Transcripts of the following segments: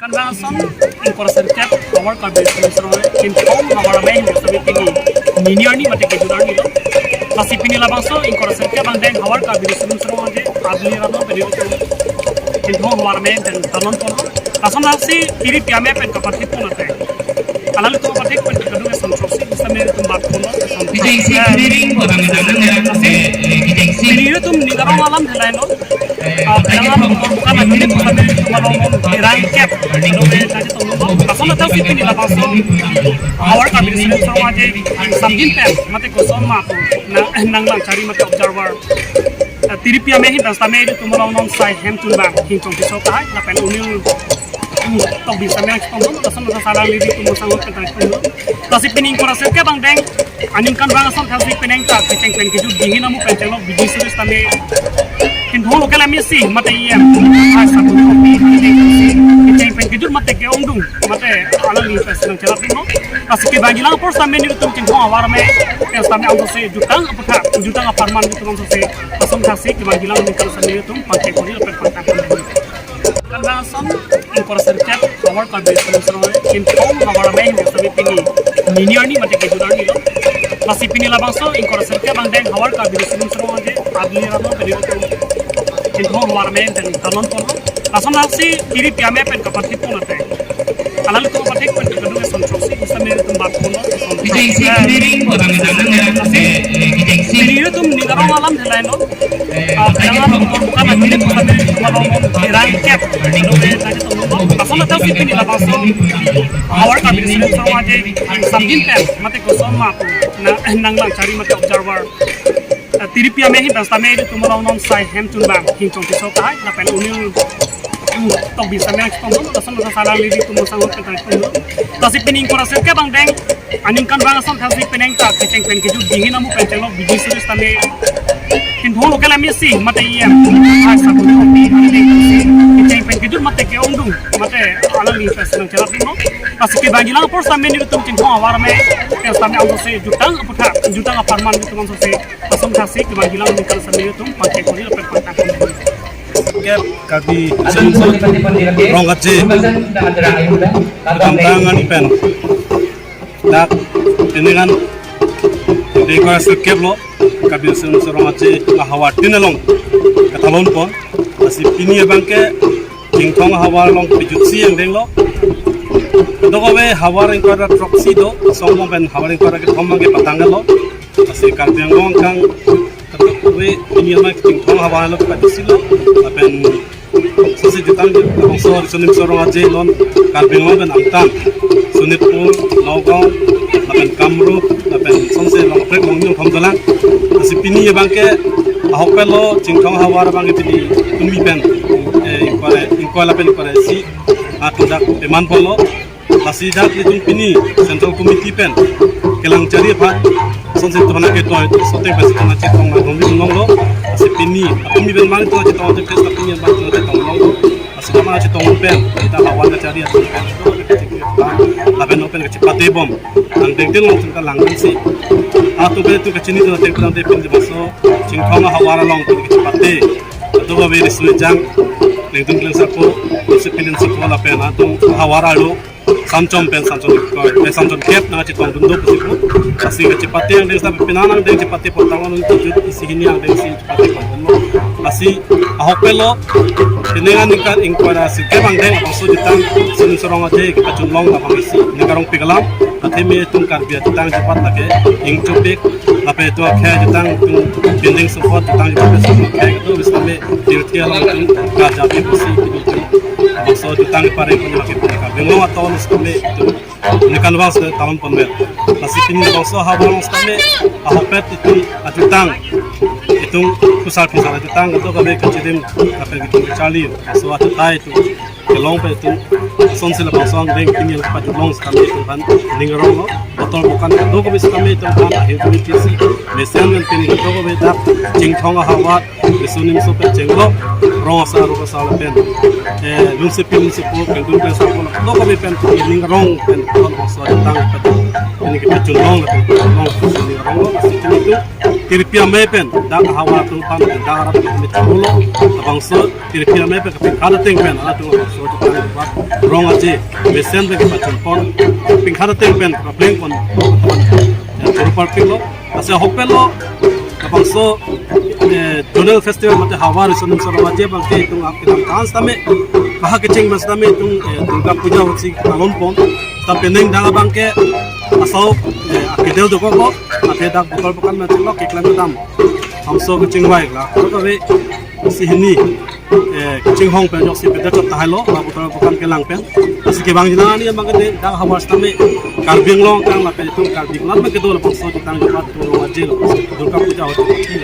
Convention incorporated our convention in form our main activity minioni mate ke jurani lo kasi pinila bangso incorporated bang deng our convention je adli rano period in form our main dan talon kono asom nasi iri piame pen kapati punate alal to patik pen kadu ke santrosi isame tum bat kono Agency clearing orang jangan agency iri tum nigaro alam helaino jangan bukan lagi tapi kalau dirangkep asal tahu sih ini lah awal kami sini semua aja sambil pen mati kosong matu nang cari mati observer tiripia mehi basta mehi tu malau non sai hem tu bang hincong pisau kai na pen unil tok bisa mehi tongdong asal salah lidi tu musang ot kata tongdong kasi pining korase ke bang deng aningkan bang asal kasi pining tak keceng pen keju dingin amu pen celok biji serius tame kin dholo kala misi mate iya asa tu keceng pen keju mate ke ongdung mate ala li pes nang celap no kasi ke bang gilang por samen ni tum kin dhong awar me yang same ang se jutang aparman itu nang se asam kasi ke bang gilang ni kala samen tum pakai kori per patah convention incorporated our convention in form our main activity minioni mate ke jurani lo kasi pinila bangso incorporated bang deng our convention je adli rano period in form our main dan talon kono asam nasi iri piame pen kapati punate alal to patik pen kadu ke santrosi isame tum bat kono agency clearing orang jangan agency iri tum nigaro alam helaino jangan bukan lagi tapi kalau dirangkep asal tahu sih ini lah awal kami sini semua aja sambil pen mati kosong matu nang cari mati observer tiripia mehi basta mehi tu malau non sai hem tu bang hincong pisau kai na pen unil tok bisa mehi tongdong asal salah lidi tu musang ot kata tongdong kasi pining korase ke bang deng aningkan bang asal kasi pining tak keceng pen keju dingin amu pen celok biji serius tame kin dholo kala misi mate iya asa tu keceng pen keju mate ke ongdung mate ala li pes nang celap no kasi ke bang gilang por samen ni tum kin dhong awar me yang same ang se jutang aparman itu nang se asam kasi ke bang gilang ni kala samen tum pakai kori per patah Kep kaki rong kaci tangan pen dak ini kan di kelas kep lo kabi serong kaci hawa tinelong katalon pon masih pini bangke tingkong hawa long pijutsi yang deng lo dogobe hawa yang kau ada proxy do sombong pen hawa yang kau ada ketemu ke patangga lo masih kartu yang ngong kang we ini mah tingkong hawa lo pijutsi lo apen sisi jutang bangso sunim sorong aja lon karbingon ben amtan sunipur Nogong apen Kamrup apen sonse long prek long nyong pamdalang si pini ya bangke ahok pelo tingkong hawa bangke tini unmi pen inkola pen kore si atudak eman polo masih dak litung pini central committee pen kelang cari apa sonse tuana ke toy sote pes kana citong na domi nong lo si pini mi ben mang tuana citong te pes pini ban tuana citong nong lo asi kama citong pen kita hawa na cari atu pen laben open ke cepat bom ang dengdeng long tungka langgan si atu pe tu ke chini tu te pran te pen baso cingkong hawa long ke cepat te atu ba be risujang lengtung kleng sako si pilin sako la pen atu hawa lo samcom pen samcom kep na citong dundo pusiku kasi ke cepat yang deng sampai pinanang deng cepat te portangan untuk isi ini yang deng si cepat te kono kasi ahok pelo dengan ingkar ingkara sike bang deng abang so ditang sun sorong aja kita cunlong abang isi ingkarong pigalam ate me tungkar biar ditang cepat lagi ing cupik apa itu akhir ditang binding support ditang cepat support kayak itu bisa me dirtia lang kerja bisi abang so ditang pare punya lagi mereka bingung atau me itu nekan bang so tahun pember masih kini bang so habang sekali ahok pet itu atutang itu pusat datang itu kami kecidim apa gitu cali so atau tai itu kelong pe itu sonse la pasang deng kini lepas long kami itu kan ningrong botol bukan itu kami kami itu kan akhir kami kisi mesen kan kini itu kami dak jingthong hawa besunim so pe jenglo rong sa ro sa la pen lung se pin se po kan dun kan sa ko itu kami pen ningrong pen kon so datang ini kita culong ningrong masih itu tiripia mepen dak hawa tung pan dak arat me chulo bangso tiripia mepen kaping kada ting pen ala tung bangso tung pa rong aje besen be pa pon ping kada ting pen ka pleng pon turupar pilo ase hopelo bangso Donal Festival mate hawa risunum sarawa je bangke tung apikam dance tame baha kecing mas tame tung Durga Puja hoksi talon pon tapi neng daga bangke asal akhirnya tu kok akhirnya dak bukal bukan macam lo keklan dam hamso kecing baik lah tapi si ini kecing hong pen jok si peda cot tahai lo bukal bukan kelang pen si kebang jina ni bangke deng daga hawa tame karbing long kang lah pen itu karbing lah bangke tu lepas so ditang jokat tu wajil Durga Puja hoksi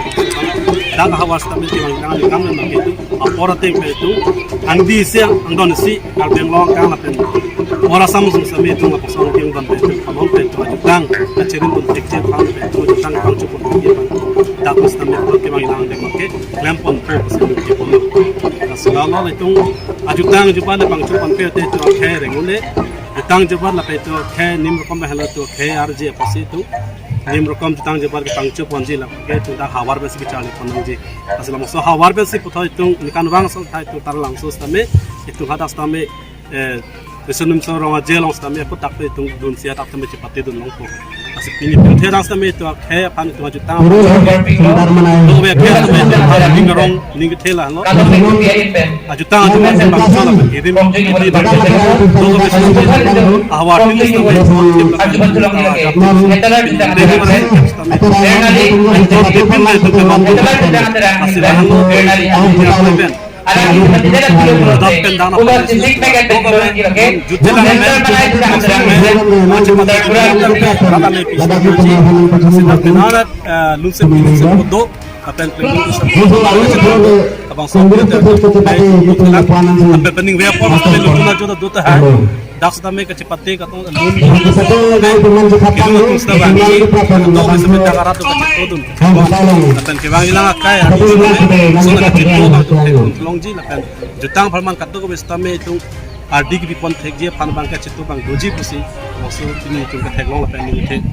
daga hawa tame kebang jina ni kang bangke itu apora teng pen itu angdi si angdon si karbing long kang lah pen orang sama sama itu nggak pasang yang dan betul kalau betul aja tang kecirin pun kecil pang betul tang pang cukup dia pang tak mesti ambil ke mana yang dipakai lempon tuh pasang di pun segala itu aja tang juga ada pang cukup betul itu kayak reguler tang juga lah betul kayak nim rekom bahasa tuh kayak RJ apa sih itu nim rekom tang juga ke pang cukup anjir lah kayak itu dah hawar besi bicara pun anjir asal maksud hawar besi putar itu ikan bang selesai itu tar langsung sama itu hadas sama Resunum seorang aja lang stamina aku tak itu dun siat tak sampai cepat itu nongko. Asik ini penting stamina itu kayak pan itu maju tang. Tuh biar kayak sampai itu hari minggu rong minggu telah lo. Aju tang aju masih bangsa lah. Ini ini bangsa. Tuh biar awal ini sampai aju bantu lagi lagi. Kita lagi tidak ada. Asik lo. Dak me kecepatan katong lun itu sudah bang untuk disebut Jakarta kecepatan dan kebang hilang kaya sudah kecepatan longji lakan jutang palman katu ko bestame itu adik di pon thekje pan bang ka chitu bang doji pusi maksud ini itu ke theklong lakan ini